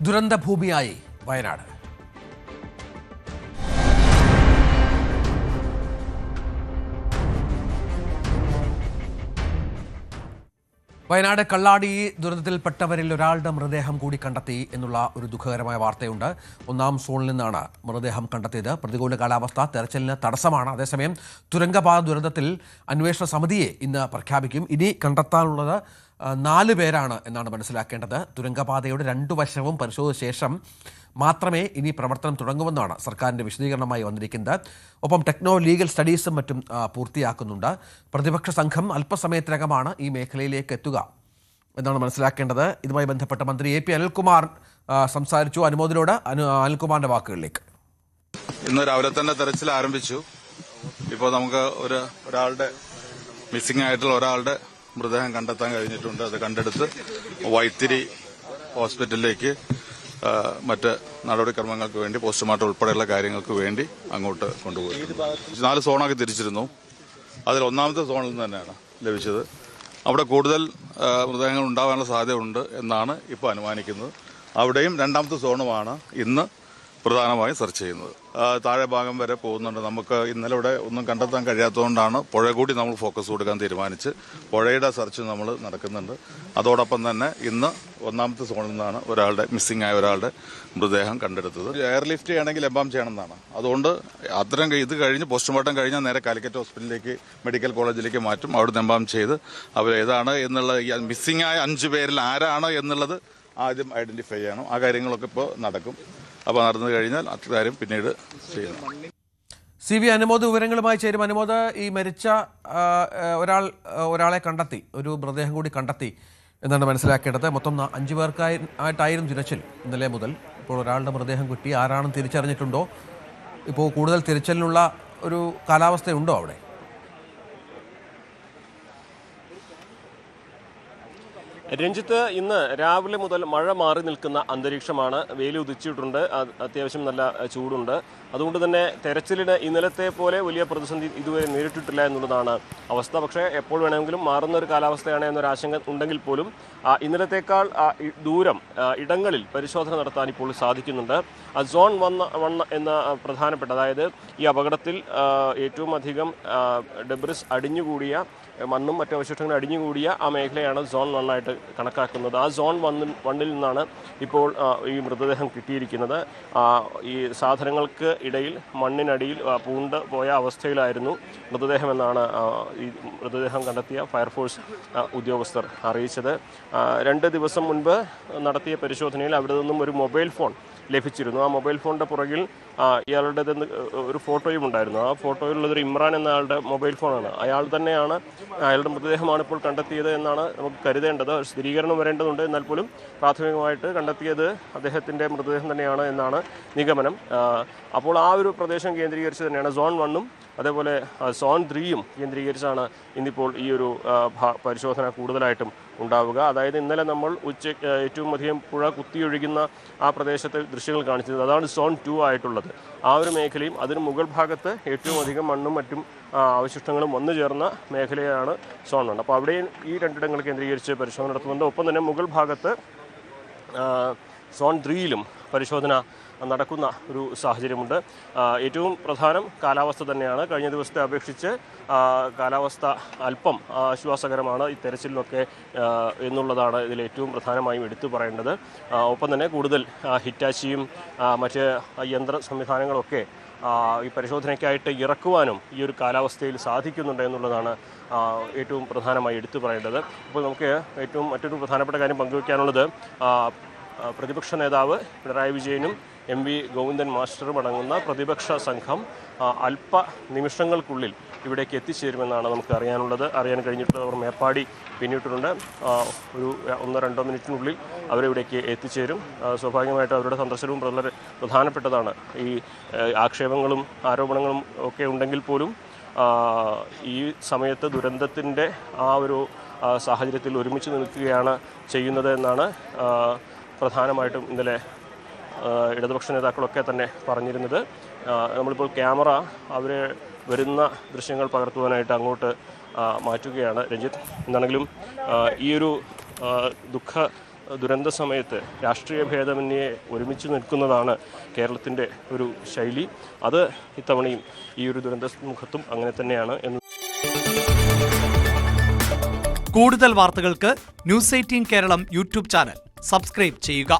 ദുരന്തഭൂമിയായി വയനാട്. വയനാട് കള്ളാടി ദുരന്തത്തിൽപ്പെട്ടവരിൽ ഒരാളുടെ മൃതദേഹം കൂടി കണ്ടെത്തി എന്നുള്ള ഒരു ദുഃഖകരമായ വാർത്തയുണ്ട്. 1-ാം സോണിൽ നിന്നാണ് മൃതദേഹം കണ്ടെത്തിയത്. പ്രതികൂല കാലാവസ്ഥ തെരച്ചിലിന് തടസ്സമാണ്. അതേസമയം തുരങ്കപാത ദുരന്തത്തിൽ അന്വേഷണ സമിതിയെ ഇന്ന് പ്രഖ്യാപിക്കും. ഇനി കണ്ടെത്താനുള്ളത് 4 പേരാണ് എന്നാണ് മനസ്സിലാക്കേണ്ടത്. തുരങ്കപാതയുടെ 2 വശവും പരിശോധിച്ച ശേഷം മാത്രമേ ഇനി പ്രവർത്തനം തുടങ്ങുമെന്നാണ് സർക്കാരിൻ്റെ വിശദീകരണമായി വന്നിരിക്കുന്നത്. ഒപ്പം ടെക്നോ ലീഗൽ സ്റ്റഡീസും മറ്റും പൂർത്തിയാക്കുന്നുണ്ട്. പ്രതിപക്ഷ സംഘം അല്പസമയത്തിനകമാണ് ഈ മേഖലയിലേക്ക് എത്തുക എന്നാണ് മനസ്സിലാക്കേണ്ടത്. ഇതുമായി ബന്ധപ്പെട്ട മന്ത്രി AP അനിൽകുമാർ സംസാരിച്ചു. അനുമോദിനോട് അനിൽകുമാറിൻ്റെ വാക്കുകളിലേക്ക്. ഇന്ന് രാവിലെ തന്നെ തെരച്ചിൽ ആരംഭിച്ചു. ഇപ്പോൾ നമുക്ക് ഒരാളുടെ മിസ്സിംഗ് ആയിട്ടുള്ള ഒരാളുടെ മൃതദേഹം കണ്ടെത്താൻ കഴിഞ്ഞിട്ടുണ്ട്. അത് കണ്ടെടുത്ത് വൈത്തിരി ഹോസ്പിറ്റലിലേക്ക് മറ്റ് നടപടിക്രമങ്ങൾക്ക് വേണ്ടി പോസ്റ്റ്മോർട്ടം ഉൾപ്പെടെയുള്ള കാര്യങ്ങൾക്ക് വേണ്ടി അങ്ങോട്ട് കൊണ്ടുപോയി. 4 സോണാക്കി തിരിച്ചിരുന്നു. അതിൽ 1-ാമത്തെ സോണിൽ നിന്ന് തന്നെയാണ് ലഭിച്ചത്. അവിടെ കൂടുതൽ മൃതദേഹങ്ങൾ ഉണ്ടാകാനുള്ള സാധ്യതയുണ്ട് എന്നാണ് ഇപ്പോൾ അനുമാനിക്കുന്നത്. അവിടെയും 2-ാമത്തെ സോണുമാണ് ഇന്ന് പ്രധാനമായും സെർച്ച് ചെയ്യുന്നത്. താഴെ ഭാഗം വരെ പോകുന്നുണ്ട്. നമുക്ക് ഇന്നലെ ഇവിടെ ഒന്നും കണ്ടെത്താൻ കഴിയാത്തതുകൊണ്ടാണ് പുഴ കൂടി നമ്മൾ ഫോക്കസ് കൊടുക്കാൻ തീരുമാനിച്ച് പുഴയുടെ സെർച്ച് നമ്മൾ നടക്കുന്നുണ്ട്. അതോടൊപ്പം തന്നെ ഇന്ന് 1-ാമത്തെ സോണിൽ നിന്നാണ് മിസ്സിംഗ് ആയ ഒരാളുടെ മൃതദേഹം കണ്ടെടുത്തത്. എയർലിഫ്റ്റ് ചെയ്യണമെങ്കിൽ എംബാം ചെയ്യണമെന്നാണ്. അതുകൊണ്ട് അത്തരം ഇത് കഴിഞ്ഞ് പോസ്റ്റ്മോർട്ടം കഴിഞ്ഞാൽ നേരെ കാലിക്കറ്റ് ഹോസ്പിറ്റലിലേക്ക് മെഡിക്കൽ കോളേജിലേക്ക് മാറ്റും. അവിടുന്ന് എംബാം ചെയ്ത് അവരേതാണ് എന്നുള്ള മിസ്സിംഗ് ആയ 5 പേരിൽ ആരാണ് എന്നുള്ളത് ആദ്യം ഐഡന്റിഫൈ ചെയ്യണം. ആ കാര്യങ്ങളൊക്കെ ഇപ്പോൾ നടക്കും. അപ്പോൾ നടന്നു കഴിഞ്ഞാൽ അക്കാര്യം പിന്നീട് ചെയ്യുന്നു. CV അനുമോദ് വിവരങ്ങളുമായി ചേരും. അനുമോദ്, ഈ മരിച്ച ഒരാളെ കണ്ടെത്തി, ഒരു മൃതദേഹം കൂടി കണ്ടെത്തി എന്നാണ് മനസ്സിലാക്കേണ്ടത്. മൊത്തം 5 പേർക്കായിട്ടായിരുന്നു തിരച്ചിൽ ഇന്നലെ മുതൽ. ഇപ്പോൾ ഒരാളുടെ മൃതദേഹം കിട്ടി. ആരാണെന്ന് തിരിച്ചറിഞ്ഞിട്ടുണ്ടോ? ഇപ്പോൾ കൂടുതൽ തിരച്ചിലിനുള്ള ഒരു കാലാവസ്ഥയുണ്ടോ അവിടെ? രഞ്ജിത്ത്, ഇന്ന് രാവിലെ മുതൽ മഴ മാറി നിൽക്കുന്ന അന്തരീക്ഷമാണ്. വെയിൽ ഉദിച്ചിട്ടുണ്ട്. അത്യാവശ്യം നല്ല ചൂടുണ്ട്. അതുകൊണ്ട് തന്നെ തെരച്ചിലിന് ഇന്നലത്തെ പോലെ വലിയ പ്രതിസന്ധി ഇതുവരെ നേരിട്ടിട്ടില്ല എന്നുള്ളതാണ് അവസ്ഥ. പക്ഷേ എപ്പോൾ വേണമെങ്കിലും മാറുന്ന ഒരു കാലാവസ്ഥയാണ് എന്നൊരു ആശങ്ക ഉണ്ടെങ്കിൽ പോലും ഇന്നലത്തേക്കാൾ ഇടങ്ങളിൽ പരിശോധന നടത്താൻ ഇപ്പോൾ സാധിക്കുന്നുണ്ട്. സോൺ 1 എന്ന പ്രധാനപ്പെട്ട, അതായത് ഈ അപകടത്തിൽ ഏറ്റവും അധികം ഡെബ്രിസ് അടിഞ്ഞുകൂടിയ മണ്ണും മറ്റു അവശിഷ്ടങ്ങളും അടിഞ്ഞുകൂടിയ ആ മേഖലയാണ് സോൺ 1 ആയിട്ട് കണക്കാക്കുന്നത്. ആ സോൺ 1-ൽ നിന്നാണ് ഇപ്പോൾ ഈ മൃതദേഹം കിട്ടിയിരിക്കുന്നത്. ഈ സാധനങ്ങൾക്ക് ഇടയിൽ മണ്ണിനടിയിൽ പൂണ്ട് പോയ അവസ്ഥയിലായിരുന്നു മൃതദേഹമെന്നാണ് ഈ മൃതദേഹം കണ്ടെത്തിയ ഫയർഫോഴ്സ് ഉദ്യോഗസ്ഥർ അറിയിച്ചത്. 2 ദിവസം മുൻപ് നടത്തിയ പരിശോധനയിൽ അവിടെ നിന്നും ഒരു മൊബൈൽ ഫോൺ ലഭിച്ചിരുന്നു. ആ മൊബൈൽ ഫോണിൻ്റെ പുറകിൽ ഇയാളുടെ ഒരു ഫോട്ടോയും ഉണ്ടായിരുന്നു. ആ ഫോട്ടോയിലുള്ളതൊരു ഇമ്രാൻ എന്ന ആളുടെ മൊബൈൽ ഫോണാണ്. അയാളുടെ മൃതദേഹമാണ് ഇപ്പോൾ കണ്ടെത്തിയത് എന്നാണ് നമുക്ക് കരുതേണ്ടത്. സ്ഥിരീകരണം വരേണ്ടതുണ്ട്. എന്നാൽ പോലും പ്രാഥമികമായിട്ട് കണ്ടെത്തിയത് അദ്ദേഹത്തിൻ്റെ മൃതദേഹം തന്നെയാണ് എന്നാണ് നിഗമനം. അപ്പോൾ ആ ഒരു പ്രദേശം കേന്ദ്രീകരിച്ച് തന്നെയാണ് സോൺ 1-ഉം അതേപോലെ സോൺ 3-യും കേന്ദ്രീകരിച്ചാണ് ഇന്നിപ്പോൾ ഈ ഒരു പരിശോധന കൂടുതലായിട്ടും ഉണ്ടാവുക. അതായത് ഇന്നലെ നമ്മൾ ഏറ്റവും അധികം പുഴ കുത്തിയൊഴുകുന്ന ആ പ്രദേശത്തെ ദൃശ്യങ്ങൾ കാണിച്ചത് അതാണ് സോൺ 2 ആയിട്ടുള്ളത്. ആ ഒരു മേഖലയും അതിന് മുകൾ ഭാഗത്ത് ഏറ്റവും അധികം മണ്ണും മറ്റും അവശിഷ്ടങ്ങളും വന്നു ചേർന്ന മേഖലയാണ് സോൺ 1. അപ്പോൾ അവിടെയും ഈ 2 ഇടങ്ങൾ കേന്ദ്രീകരിച്ച് പരിശോധന നടത്തുന്നുണ്ട്. ഒപ്പം തന്നെ മുകൾ ഭാഗത്ത് സോൺ 3-യിലും പരിശോധന നടക്കുന്ന ഒരു സാഹചര്യമുണ്ട്. ഏറ്റവും പ്രധാനം കാലാവസ്ഥ തന്നെയാണ്. കഴിഞ്ഞ ദിവസത്തെ അപേക്ഷിച്ച് കാലാവസ്ഥ അല്പം ആശ്വാസകരമാണ് ഈ തെരച്ചിലിനൊക്കെ എന്നുള്ളതാണ് ഇതിൽ ഏറ്റവും പ്രധാനമായും എടുത്തു പറയേണ്ടത്. ഒപ്പം തന്നെ കൂടുതൽ ഹിറ്റാച്ചിയും മറ്റ് യന്ത്ര സംവിധാനങ്ങളൊക്കെ ഈ പരിശോധനയ്ക്കായിട്ട് ഇറക്കുവാനും ഈ ഒരു കാലാവസ്ഥയിൽ സാധിക്കുന്നുണ്ട് എന്നുള്ളതാണ് ഏറ്റവും പ്രധാനമായി എടുത്തു പറയേണ്ടത്. ഇപ്പോൾ നമുക്ക് മറ്റൊരു പ്രധാനപ്പെട്ട കാര്യം പങ്കുവയ്ക്കാനുള്ളത്, പ്രതിപക്ഷ നേതാവ് പിണറായി വിജയനും MP ഗോവിന്ദൻ മാസ്റ്ററും അടങ്ങുന്ന പ്രതിപക്ഷ സംഘം അല്പ നിമിഷങ്ങൾക്കുള്ളിൽ ഇവിടേക്ക് എത്തിച്ചേരുമെന്നാണ് നമുക്ക് അറിയാൻ കഴിഞ്ഞിട്ടുള്ളത്. അവർ മേപ്പാടി പിന്നിട്ടിട്ടുണ്ട്. ഒരു 1-2 മിനിറ്റിനുള്ളിൽ അവരിവിടേക്ക് എത്തിച്ചേരും. സ്വാഭാവികമായിട്ടും അവരുടെ സന്ദർശനവും വളരെ പ്രധാനപ്പെട്ടതാണ്. ഈ ആക്ഷേപങ്ങളും ആരോപണങ്ങളും ഒക്കെ ഉണ്ടെങ്കിൽ പോലും ഈ സമയത്ത് ദുരന്തത്തിൻ്റെ ആ ഒരു സാഹചര്യത്തിൽ ഒരുമിച്ച് നിൽക്കുകയാണ് ചെയ്യുന്നത് എന്നാണ് പ്രധാനമായിട്ടും ഇന്നലെ ഇടതുപക്ഷ നേതാക്കളൊക്കെ തന്നെ പറഞ്ഞിരുന്നത്. നമ്മളിപ്പോൾ ക്യാമറ അവരെ വരുന്ന ദൃശ്യങ്ങൾ പകർത്തുവാനായിട്ട് അങ്ങോട്ട് മാറ്റുകയാണ് രഞ്ജിത്ത്. എന്താണെങ്കിലും ഈ ഒരു ദുഃഖ ദുരന്ത സമയത്ത് രാഷ്ട്രീയ ഭേദമന്യേ ഒരുമിച്ച് നിൽക്കുന്നതാണ് കേരളത്തിൻ്റെ ഒരു ശൈലി. അത് ഇത്തവണയും ഈ ഒരു ദുരന്തമുഖത്തും അങ്ങനെ തന്നെയാണ് എന്ന്. കൂടുതൽ വാർത്തകൾക്ക് News 18 Keralam YouTube channel subscribe ചെയ്യുക.